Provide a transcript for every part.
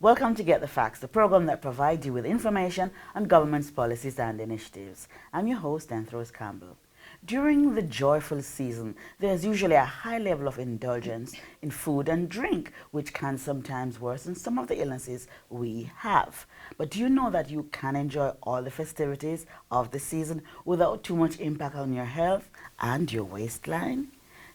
Welcome to Get the Facts, the program that provides you with information on government's policies and initiatives. I'm your host, Anthros Campbell. During the joyful season, there's usually a high level of indulgence in food and drink, which can sometimes worsen some of the illnesses we have. But do you know that you can enjoy all the festivities of the season without too much impact on your health and your waistline?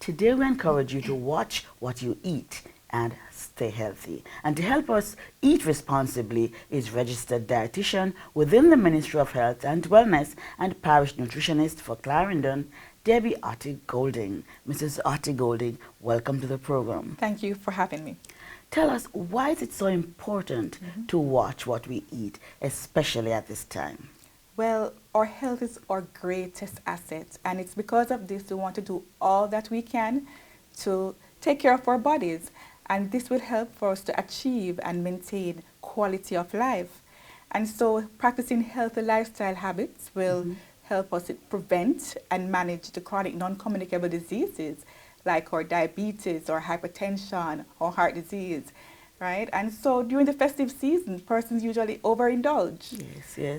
Today we encourage you to watch what you eat and stay healthy. And to help us eat responsibly is registered dietitian within the Ministry of Health and Wellness and parish nutritionist for Clarendon, Debbie Otti Golding. Mrs. Otti Golding, welcome to the program. Thank you for having me. Tell us, why is it so important to watch what we eat, especially at this time? Well, our health is our greatest asset, and it's because of this we want to do all that we can to take care of our bodies. And this will help for us to achieve and maintain quality of life. And so practicing healthy lifestyle habits will help us prevent and manage the chronic non-communicable diseases like our diabetes or hypertension or heart disease, right? And so during the festive season, persons usually overindulge.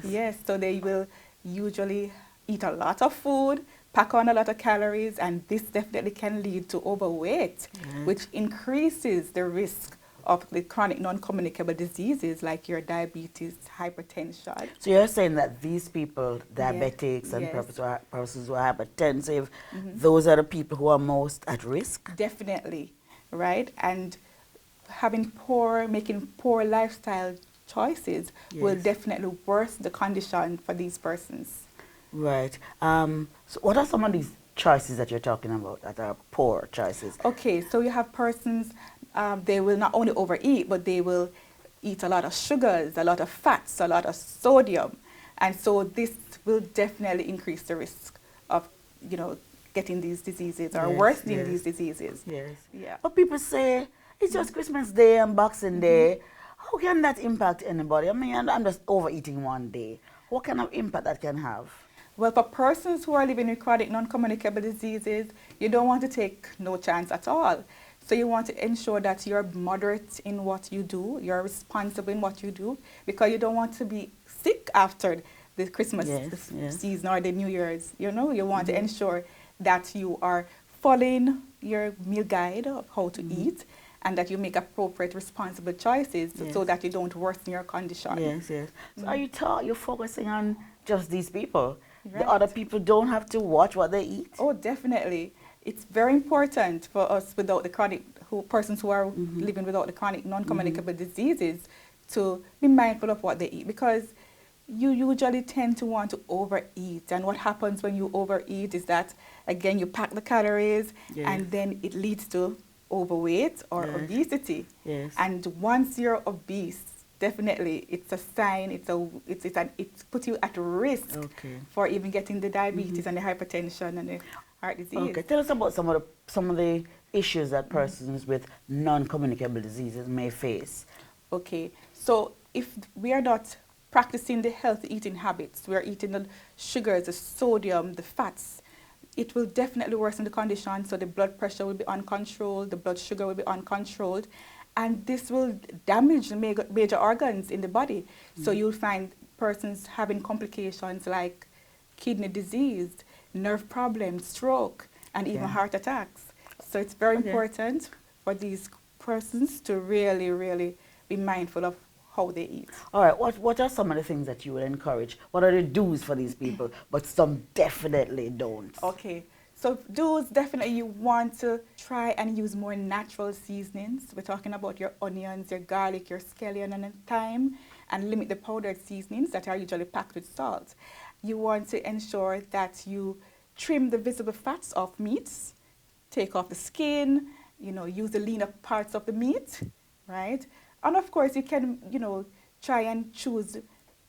Yes, so they will usually eat a lot of food, pack on a lot of calories, and this definitely can lead to overweight, which increases the risk of the chronic non-communicable diseases like your diabetes, hypertension. So you're saying that these people, diabetics and persons who are hypertensive, those are the people who are most at risk? Definitely, right? And making poor lifestyle choices will definitely worsen the condition for these persons. Right. So what are some of these choices that you're talking about that are poor choices? Okay, so you have persons, they will not only overeat, but they will eat a lot of sugars, a lot of fats, a lot of sodium. And so this will definitely increase the risk of, getting these diseases or worsening these diseases. Yeah. But people say, it's just Christmas Day and Boxing Day. How can that impact anybody? I mean, I'm just overeating one day. What kind of impact that can have? Well, for persons who are living with chronic non-communicable diseases, you don't want to take no chance at all. So you want to ensure that you're moderate in what you do, you're responsible in what you do, because you don't want to be sick after the Christmas season or the New Year's. You want to ensure that you are following your meal guide of how to eat, and that you make appropriate, responsible choices so that you don't worsen your condition. So are you're focusing on just these people? Right. The other people don't have to watch what they eat? Oh, definitely. It's very important for us without the persons who are living without the chronic non-communicable diseases to be mindful of what they eat, because you usually tend to want to overeat. And what happens when you overeat is that, again, you pack the calories and then it leads to overweight or obesity. And once you're obese, definitely it's a sign, it puts you at risk for even getting the diabetes and the hypertension and the heart disease. Okay, tell us about some of the issues that persons with non-communicable diseases may face. Okay, so if we are not practicing the healthy eating habits, we are eating the sugars, the sodium, the fats, it will definitely worsen the condition. So the blood pressure will be uncontrolled, the blood sugar will be uncontrolled, and this will damage the major organs in the body. So you'll find persons having complications like kidney disease, nerve problems, stroke, and even heart attacks. So it's very important for these persons to really, really be mindful of how they eat. All right, what are some of the things that you would encourage? What are the do's for these people, but some definitely don't? Okay. So do's, definitely you want to try and use more natural seasonings. We're talking about your onions, your garlic, your scallion and thyme, and limit the powdered seasonings that are usually packed with salt. You want to ensure that you trim the visible fats of meats, take off the skin, use the leaner parts of the meat, right? And of course you can, try and choose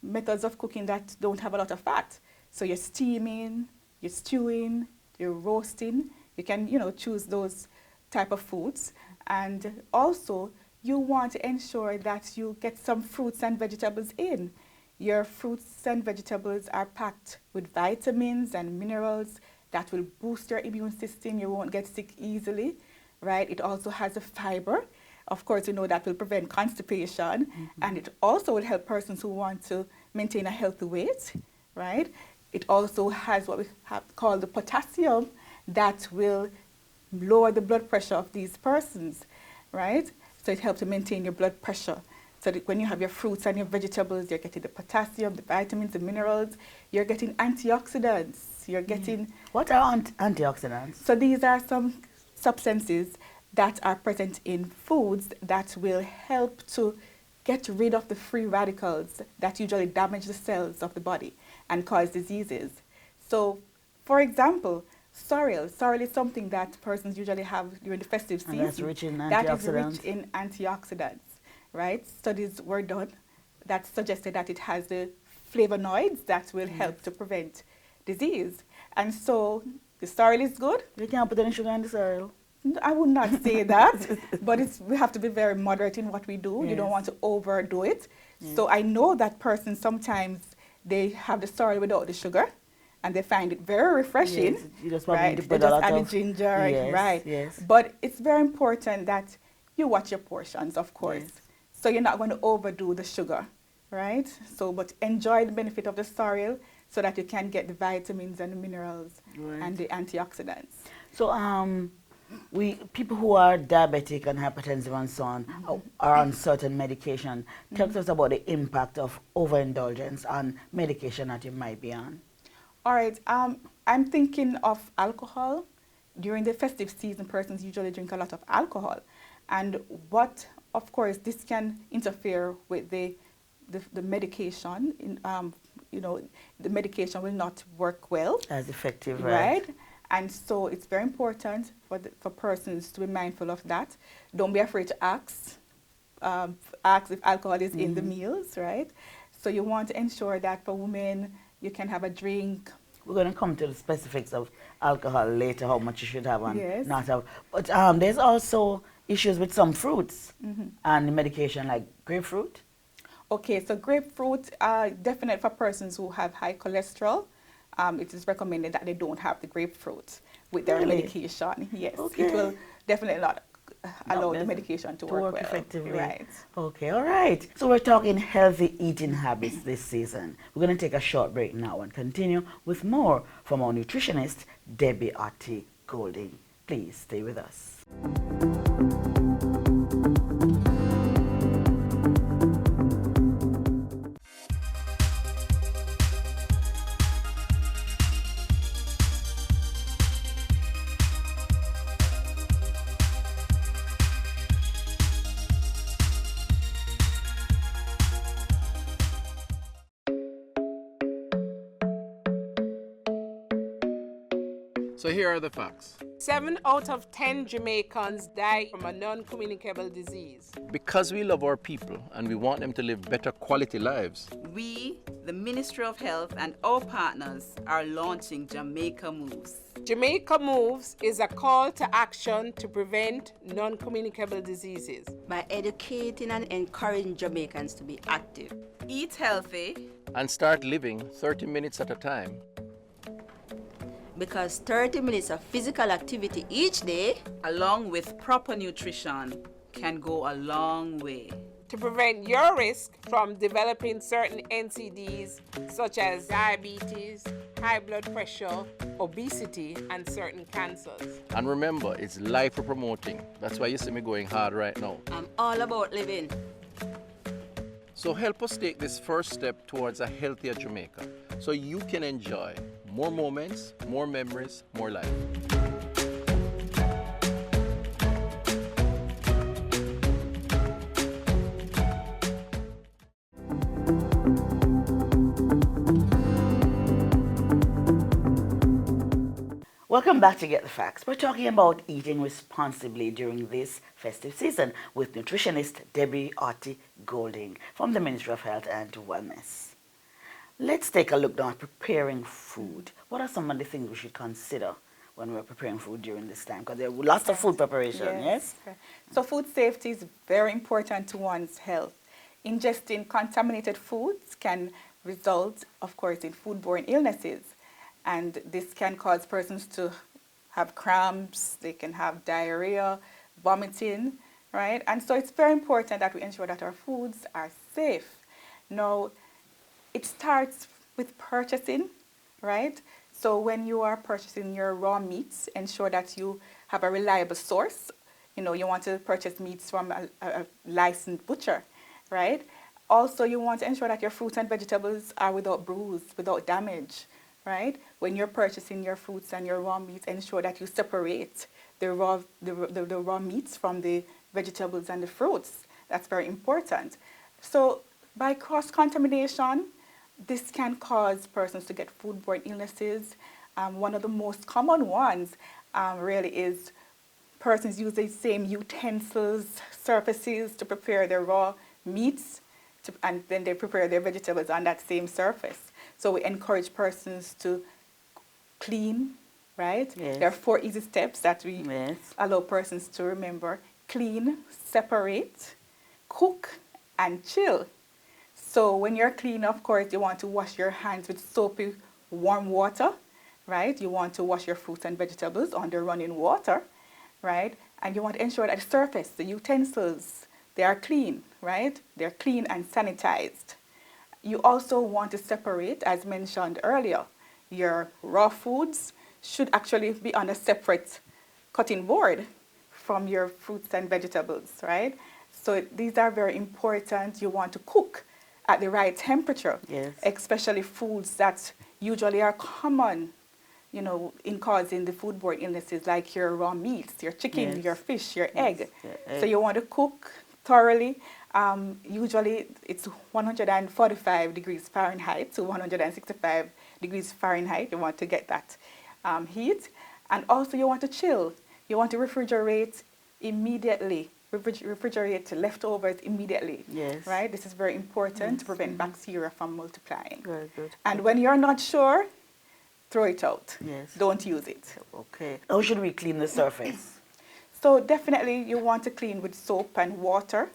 methods of cooking that don't have a lot of fat. So you're steaming, you're stewing, you're roasting, you can, choose those type of foods. And also, you want to ensure that you get some fruits and vegetables in. Your fruits and vegetables are packed with vitamins and minerals that will boost your immune system. You won't get sick easily, right? It also has a fiber. Of course, we know that will prevent constipation, and it also will help persons who want to maintain a healthy weight, right? It also has what we have called the potassium that will lower the blood pressure of these persons, right? So it helps to maintain your blood pressure. So that when you have your fruits and your vegetables, you're getting the potassium, the vitamins, the minerals, you're getting antioxidants, you're getting... What are antioxidants? So these are some substances that are present in foods that will help to get rid of the free radicals that usually damage the cells of the body and cause diseases. So, for example, sorrel. Sorrel is something that persons usually have during the festive season. And that's rich in antioxidants? That is rich in antioxidants, right? Studies were done that suggested that it has the flavonoids that will help to prevent disease. And so the sorrel is good. You can't put any sugar in the sorrel. I would not say that, but we have to be very moderate in what we do. Yes. You don't want to overdo it. Yes. So I know that persons sometimes they have the sorrel without the sugar, and they find it very refreshing. Yes, you just right? need to They put a just lot add of the ginger, yes, right? Yes. But it's very important that you watch your portions, of course. Yes. So you're not going to overdo the sugar, right? So, but enjoy the benefit of the sorrel so that you can get the vitamins and the minerals and the antioxidants. So, people who are diabetic and hypertensive and so on are on certain medication. Tell us about the impact of overindulgence on medication that you might be on. All right. I'm thinking of alcohol. During the festive season, persons usually drink a lot of alcohol. And of course, this can interfere with the medication. The medication will not work well. As effective, right? And so it's very important for persons to be mindful of that. Don't be afraid to ask if alcohol is in the meals, right? So you want to ensure that for women, you can have a drink. We're going to come to the specifics of alcohol later, how much you should have and not have. But there's also issues with some fruits and the medication, like grapefruit. Okay, so grapefruit, definite for persons who have high cholesterol. It is recommended that they don't have the grapefruit with their medication. Yes, it will definitely not allow the medication to work well. Effectively. Right. Okay, all right. So we're talking healthy eating habits this season. We're going to take a short break now and continue with more from our nutritionist, Debbie Otti Golding. Please stay with us. So here are the facts. 7 out of 10 Jamaicans die from a non-communicable disease. Because we love our people and we want them to live better quality lives, we, the Ministry of Health and our partners, are launching Jamaica Moves. Jamaica Moves is a call to action to prevent non-communicable diseases. By educating and encouraging Jamaicans to be active. Eat healthy. and start living 30 minutes at a time. Because 30 minutes of physical activity each day, along with proper nutrition, can go a long way. To prevent your risk from developing certain NCDs such as diabetes, high blood pressure, obesity, and certain cancers. And remember, it's life we're promoting. That's why you see me going hard right now. I'm all about living. So help us take this first step towards a healthier Jamaica so you can enjoy more moments, more memories, more life. Welcome back to Get the Facts. We're talking about eating responsibly during this festive season with nutritionist Debbie Otti Golding from the Ministry of Health and Wellness. Let's take a look now at preparing food. What are some of the things we should consider when we're preparing food during this time? Because there are lots of food preparation, yes? So food safety is very important to one's health. Ingesting contaminated foods can result, of course, in foodborne illnesses. And this can cause persons to have cramps, they can have diarrhea, vomiting, right? And so it's very important that we ensure that our foods are safe. Now, it starts with purchasing, right? So when you are purchasing your raw meats, ensure that you have a reliable source. You know, you want to purchase meats from a licensed butcher, right? Also, you want to ensure that your fruits and vegetables are without bruise, without damage, right? When you're purchasing your fruits and your raw meats, ensure that you separate the raw meats from the vegetables and the fruits. That's very important. So by cross-contamination, this can cause persons to get foodborne illnesses. One of the most common ones really is persons use the same utensils, surfaces to prepare their raw meats, and then they prepare their vegetables on that same surface. So we encourage persons to clean, right? Yes. There are 4 easy steps that we Yes. allow persons to remember. Clean, separate, cook, and chill. So when you're clean, of course, you want to wash your hands with soapy, warm water, right? You want to wash your fruits and vegetables under running water, right? And you want to ensure that the surface, the utensils, they are clean, right? They're clean and sanitized. You also want to separate, as mentioned earlier, your raw foods should actually be on a separate cutting board from your fruits and vegetables, right? So these are very important. You want to cook at the right temperature, Yes. especially foods that usually are common, you know, in causing the foodborne illnesses like your raw meats, your chicken, Yes. your fish, your Yes. egg. Yeah, So you want to cook thoroughly. Usually it's 145 degrees Fahrenheit to 165 degrees Fahrenheit. You want to get that heat. And also you want to chill. You want to refrigerate immediately. Refrigerate leftovers immediately. Yes. Right? This is very important Yes. to prevent bacteria from multiplying. Very good. And when you're not sure, throw it out. Yes. Don't use it. Okay. How should we clean the surface? So definitely you want to clean with soap and water,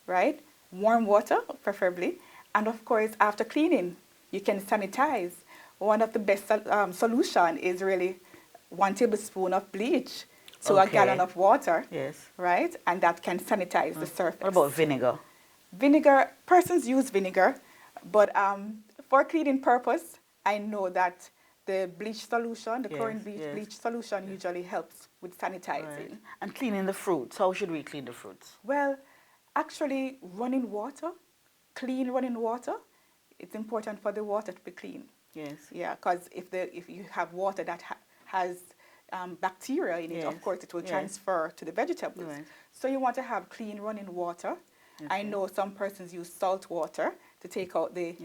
right? Warm water, preferably. And of course, after cleaning, you can sanitize. One of the best solution is really 1 tablespoon of bleach to a Okay. gallon of water, Yes. right? And that can sanitize the surface. What about vinegar? Vinegar, persons use vinegar, but for cleaning purpose, I know that the bleach solution, the Yes, chlorine yes. bleach solution usually helps with sanitizing. Right. And cleaning the fruits. How should we clean the fruits? Well, actually, running water, clean running water, it's important for the water to be clean. Yes. Yeah, because if you have water that has bacteria in it, Yes, of course, it will yes. transfer to the vegetables. Right. So you want to have clean running water. I know some persons use salt water to take out the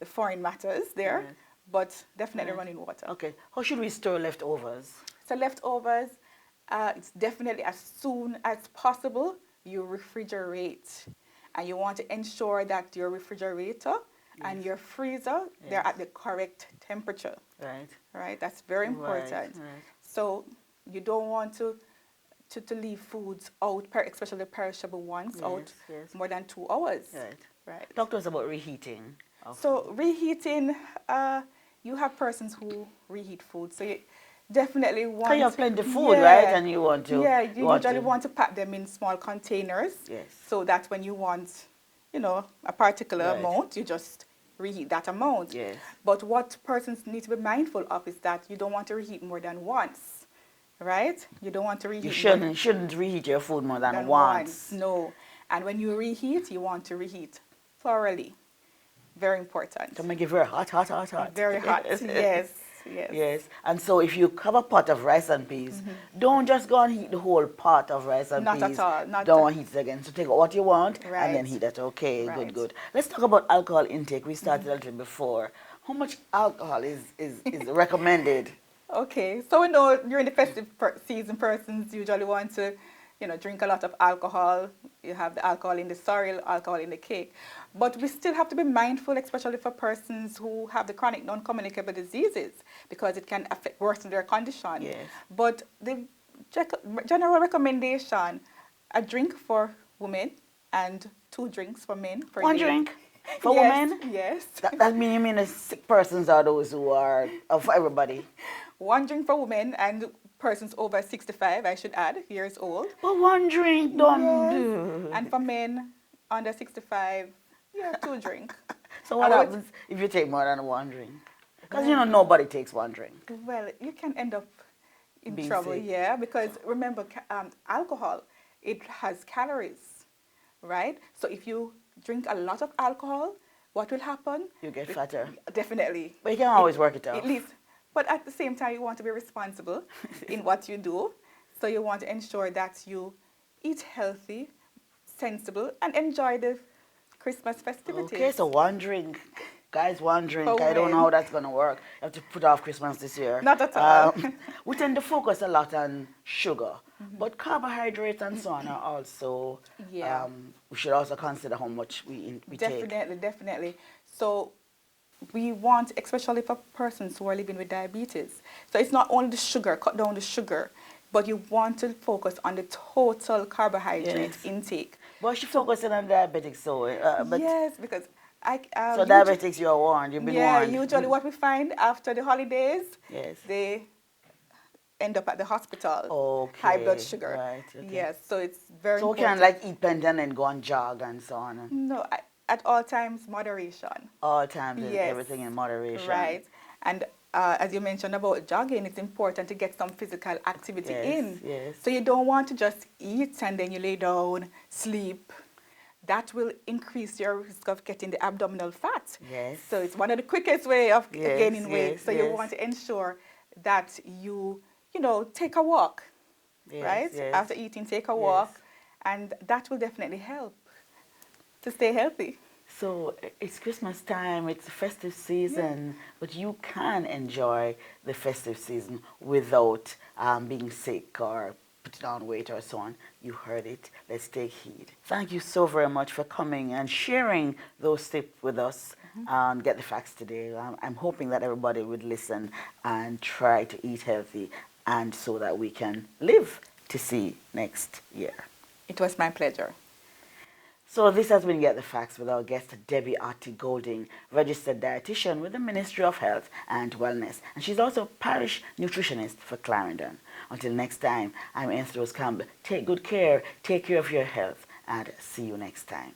foreign matters there, Yes. but definitely Right. running water. Okay. How should we store leftovers? So leftovers, it's definitely as soon as possible you refrigerate. And you want to ensure that your refrigerator and your freezer, they're Yes. at the correct temperature, Right. right? That's very important. Right. So you don't want to leave foods out, especially the perishable ones, out Yes. more than 2 hours. Right. Right. Talk to us about reheating. So reheating, you have persons who reheat food. So you definitely want. Because you have plenty of food, Yeah. right? And you want to. Yeah, you usually want to pack them in small containers. Yes. So that when you want, a particular Right. amount, you just reheat that amount. Yes. But what persons need to be mindful of is that you don't want to reheat more than once, right? You don't want to reheat. You more shouldn't reheat your food more than than once. No. And when you reheat, you want to reheat thoroughly. Very important. To make it very hot. Very hot. Yes. Yes. Yes. And so if you have a pot of rice and peas, don't just go and heat the whole pot of rice and Not at peas. all, not don't at- heat it again. So take out what you want and then Right. heat it. Okay, Right. good. Let's talk about alcohol intake. We started a little before. How much alcohol is recommended? Okay, so we know during the festive season, persons usually want to, drink a lot of alcohol. You have the alcohol in the cereal, alcohol in the cake. But we still have to be mindful, especially for persons who have the chronic non-communicable diseases, because it can worsen their condition. Yes. But the general recommendation, a drink for women and 2 drinks for men per One day. drink for Yes, women? Yes. That mean you mean the sick persons are those who are for everybody? 1 drink for women and persons over 65, I should add, years old. But one drink don't Yes. do. And for men under 65, yeah, 2 drink. So what I would- happens if you take more than one drink? Because, you know, nobody takes one drink. Well, you can end up in Being trouble, sick. yeah, because remember, alcohol, it has calories, right? So if you drink a lot of alcohol, what will happen? You get fatter. Definitely. But you can always work it out. At least, but at the same time, you want to be responsible in what you do. So you want to ensure that you eat healthy, sensible, and enjoy the Christmas festivities. Okay, so one drink. Guys, one drink. For I don't know when? how that's going to work. You have to put off Christmas this year. Not at all. We tend to focus a lot on sugar. But carbohydrates and so on are also, Yeah. we should also consider how much we take. Definitely. So we want, especially for persons who are living with diabetes. So it's not only the sugar, cut down the sugar, but you want to focus on the total carbohydrate Yes. intake. But you're focusing on diabetics, so, but Yes, because so diabetics, you're warned. You've been warned. usually what we find after the holidays, Yes. they end up at the hospital. Okay. High blood sugar. Right. Okay. Yes, so it's very So we important. can like eat plenty and then go and jog and so on. No, at all times, moderation. All times, Yes. everything in moderation. Right. And as you mentioned about jogging, it's important to get some physical activity Yes, in. yes. So you don't want to just eat and then you lay down, sleep. That will increase your risk of getting the abdominal fat. Yes. So it's one of the quickest way of Yes, gaining weight. yes, So you yes. want to ensure that you take a walk, Yes, right? yes. After eating, take a walk. And that will definitely help to stay healthy. So it's Christmas time, it's a festive season, but you can enjoy the festive season without being sick or putting on weight or so on. You heard it. Let's take heed. Thank you so very much for coming and sharing those tips with us and get the facts today. I'm hoping that everybody would listen and try to eat healthy and so that we can live to see next year. It was my pleasure. So this has been Get the Facts with our guest Debbie Artie Golding, registered dietitian with the Ministry of Health and Wellness. And she's also a parish nutritionist for Clarendon. Until next time, I'm Rose Campbell. Take good care, take care of your health, and see you next time.